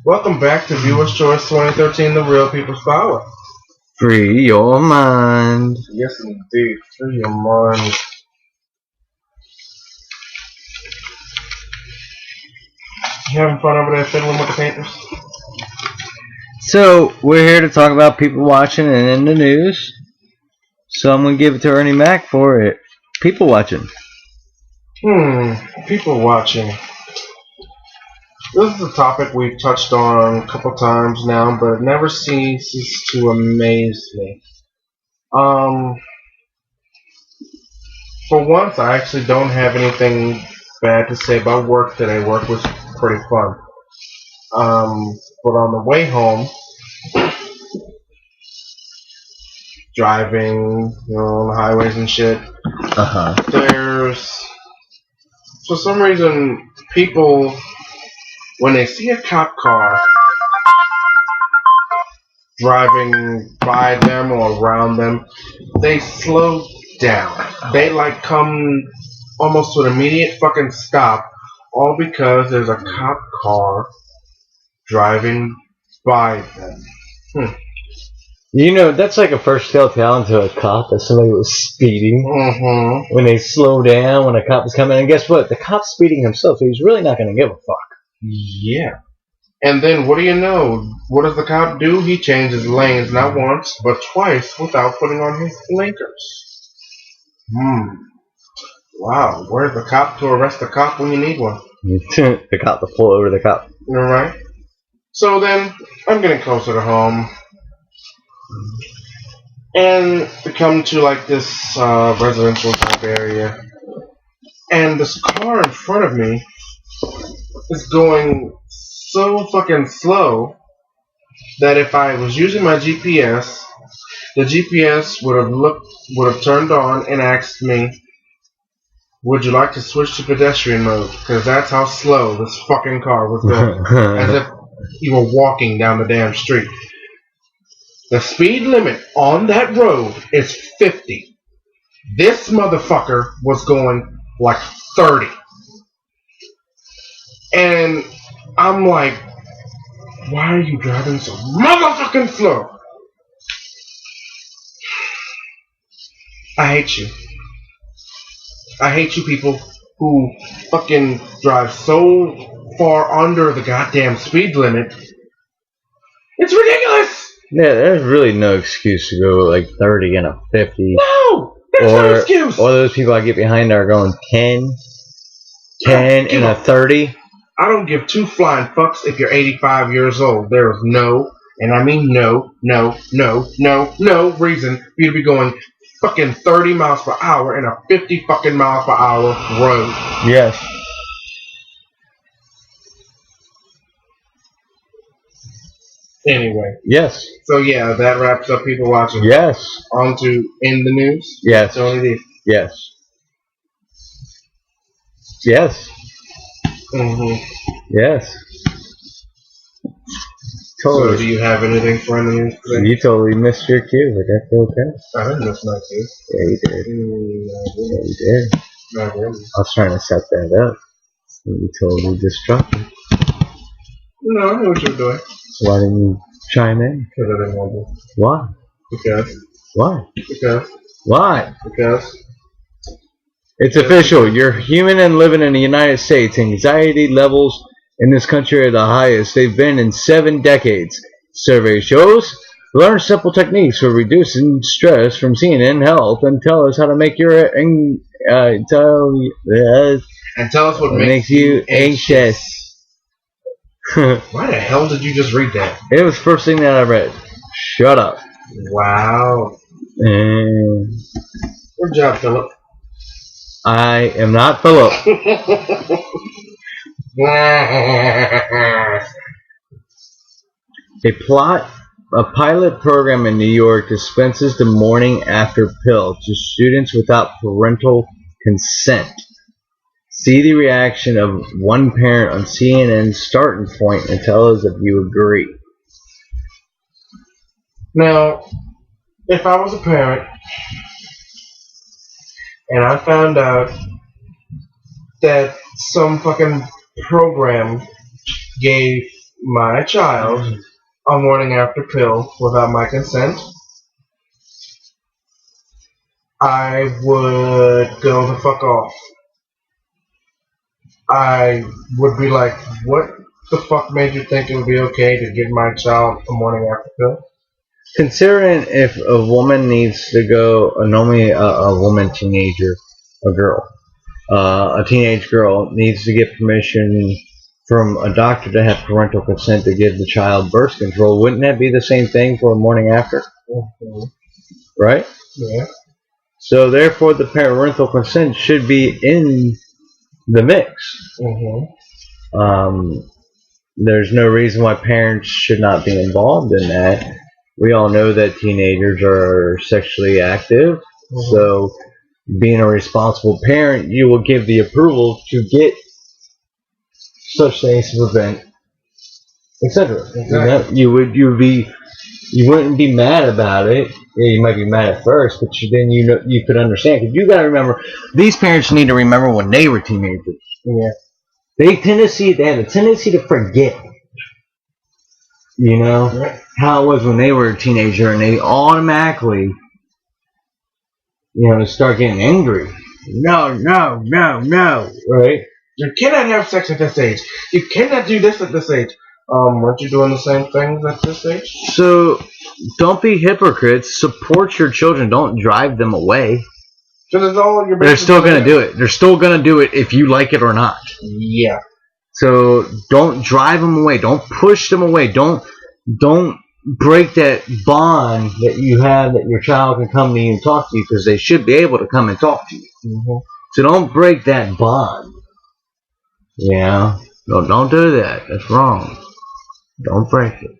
Welcome back to Viewer's Choice 2013, The Real People's Power. Free your mind. Yes, indeed. Free your mind. You having fun over there fiddling with the papers? So, we're here to talk about people watching and in the news. So I'm going to give it to Ernie Mac for it. People watching. People watching. This is a topic we've touched on a couple times now, but it never ceases to amaze me. For once, I actually don't have anything bad to say about work today. Work was pretty fun. But on the way home, driving, on the highways and shit, there's, for some reason, people, when they see a cop car driving by them or around them, they slow down. They come almost to an immediate fucking stop, all because there's a cop car driving by them. You know, that's like a first telltale to a cop that somebody was speeding. When they slow down, when a cop is coming. And guess what? The cop's speeding himself, so he's really not going to give a fuck. Yeah. And then, what do you know? What does the cop do? He changes lanes not once, but twice without putting on his blinkers. Wow. Where's the cop to arrest the cop when you need one? The cop to pull over the cop. Alright. So then, I'm getting closer to home. And we come to this residential type area. And this car in front of me is going so fucking slow that if I was using my GPS, the GPS would have turned on and asked me, would you like to switch to pedestrian mode? Because that's how slow this fucking car was going. As if you were walking down the damn street. The speed limit on that road is 50. This motherfucker was going 30. And I'm like, why are you driving so motherfucking slow? I hate you. I hate you people who fucking drive so far under the goddamn speed limit. It's ridiculous! Yeah, there's really no excuse to go 30 and a 50. No! There's no excuse! Or those people I get behind are going 10 and a 30. I don't give two flying fucks if you're 85 years old. There is no, and I mean no reason for you to be going fucking 30 miles per hour in a 50 fucking miles per hour road. Yes. Anyway. Yes. So yeah, that wraps up people watching. Yes. On to In the News. Yes. Tony D. Yes. Yes. Yes. Totally. So do you have anything for In the News today? You totally missed your cue, but that's okay. I didn't miss my cue. Yeah, you did. Yeah, you did. Not really. I was trying to set that up. You totally disrupted. No, I knew what you were doing. So why didn't you chime in? Because I didn't want to. Why? Because. Why? Because. Why? Because. It's official. You're human and living in the United States. Anxiety levels in this country are the highest they've been in 7 decades. Survey shows. Learn simple techniques for reducing stress from CNN Health and tell us how to make your tell us what makes you anxious. Why the hell did you just read that? It was the first thing that I read. Shut up. Wow. And good job, Philip. I am not Philip. A pilot program in New York dispenses the morning after pill to students without parental consent. See the reaction of one parent on CNN's Starting Point and tell us if you agree. Now, if I was a parent and I found out that some fucking program gave my child a morning after pill without my consent, I would go the fuck off. I would be like, what the fuck made you think it would be okay to give my child a morning after pill? Considering if a woman needs to go, normally a woman, teenager, a girl, a teenage girl needs to get permission from a doctor to have parental consent to give the child birth control. Wouldn't that be the same thing for a morning after? Mm-hmm. Right? Yeah. So therefore, the parental consent should be in the mix. Mm-hmm. There's no reason why parents should not be involved in that. We all know that teenagers are sexually active, so being a responsible parent, you will give the approval to get such things to prevent, etc. Exactly. You wouldn't be mad about it. Yeah, you might be mad at first, but then you could understand, because you got to remember, these parents need to remember when they were teenagers. Yeah. They had a tendency to forget. How it was when they were a teenager, and they automatically, start getting angry. No, right? You cannot have sex at this age. You cannot do this at this age. Weren't you doing the same things at this age? So, don't be hypocrites. Support your children. Don't drive them away. They're still going to do it. They're still going to do it if you like it or not. Yeah. So don't drive them away. Don't push them away. Don't break that bond that you have that your child can come to you and talk to you, because they should be able to come and talk to you. Mm-hmm. So don't break that bond. Yeah. No, don't do that. That's wrong. Don't break it.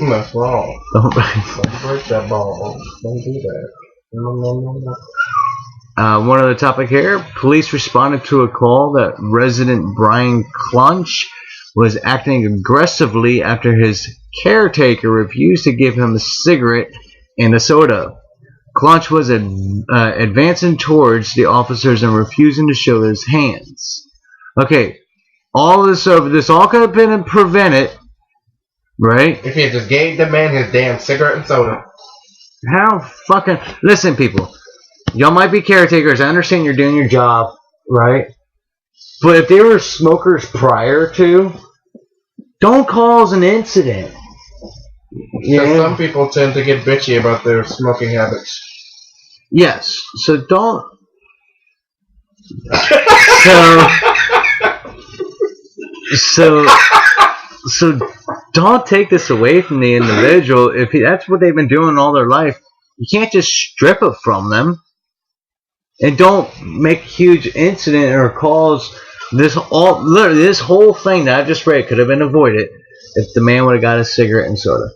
That's wrong. Don't break that bond. Don't do that. No. One other topic here. Police responded to a call that resident Brian Clunch was acting aggressively after his caretaker refused to give him a cigarette and a soda. Clunch was advancing towards the officers and refusing to show his hands. Okay, all of this over. This all could have been prevented, right? If he just gave the man his damn cigarette and soda. How fucking... Listen, people. Y'all might be caretakers. I understand you're doing your job, right? But if they were smokers prior to, don't cause an incident. Because some people tend to get bitchy about their smoking habits. Yes. So don't... So don't take this away from the individual. If that's what they've been doing all their life, you can't just strip it from them. And don't make a huge incident or cause this whole thing that I just read could have been avoided if the man would have got a cigarette and soda.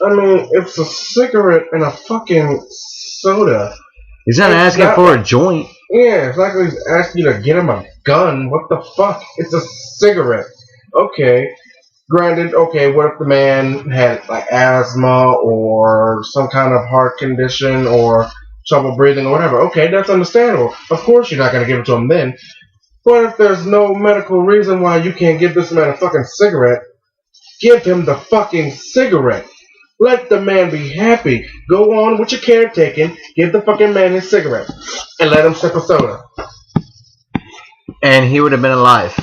I mean, it's a cigarette and a fucking soda. He's not asking for a joint. Yeah, it's like he's asking you to get him a gun. What the fuck? It's a cigarette. Okay. Granted, okay, what if the man had like asthma or some kind of heart condition or trouble breathing or whatever? Okay, that's understandable. Of course you're not going to give it to him then. But if there's no medical reason why you can't give this man a fucking cigarette, give him the fucking cigarette. Let the man be happy. Go on with your caretaking. Give the fucking man his cigarette. And let him sip a soda. And he would have been alive.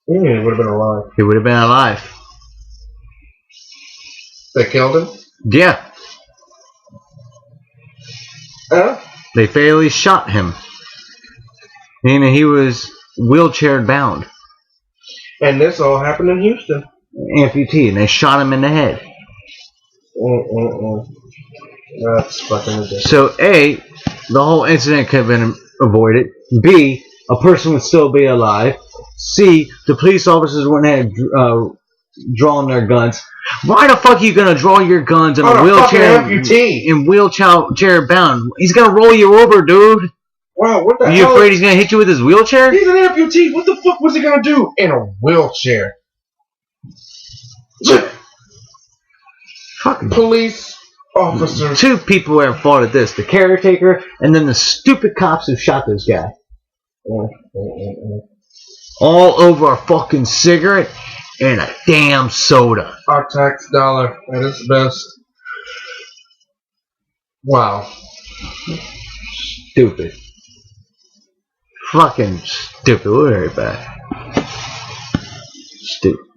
He would have been alive. He would have been alive. They killed him? Yeah. They fatally shot him. And he was wheelchair bound. And this all happened in Houston. Amputee, and they shot him in the head. That's fucking ridiculous. So A, the whole incident could have been avoided. B, a person would still be alive. C, the police officers wouldn't have drawn their guns. Why the fuck are you gonna draw your guns in a wheelchair? In wheelchair bound. He's gonna roll you over, dude. Wow, what the hell? Are you afraid he's gonna hit you with his wheelchair? He's an amputee. What the fuck was he gonna do in a wheelchair? Fucking police officers. Two people were at fault at this: the caretaker and then the stupid cops who shot this guy. all over a fucking cigarette and a damn soda. Our tax dollar at its best. Wow. Stupid. Fucking stupid. We'll be right back. Stupid.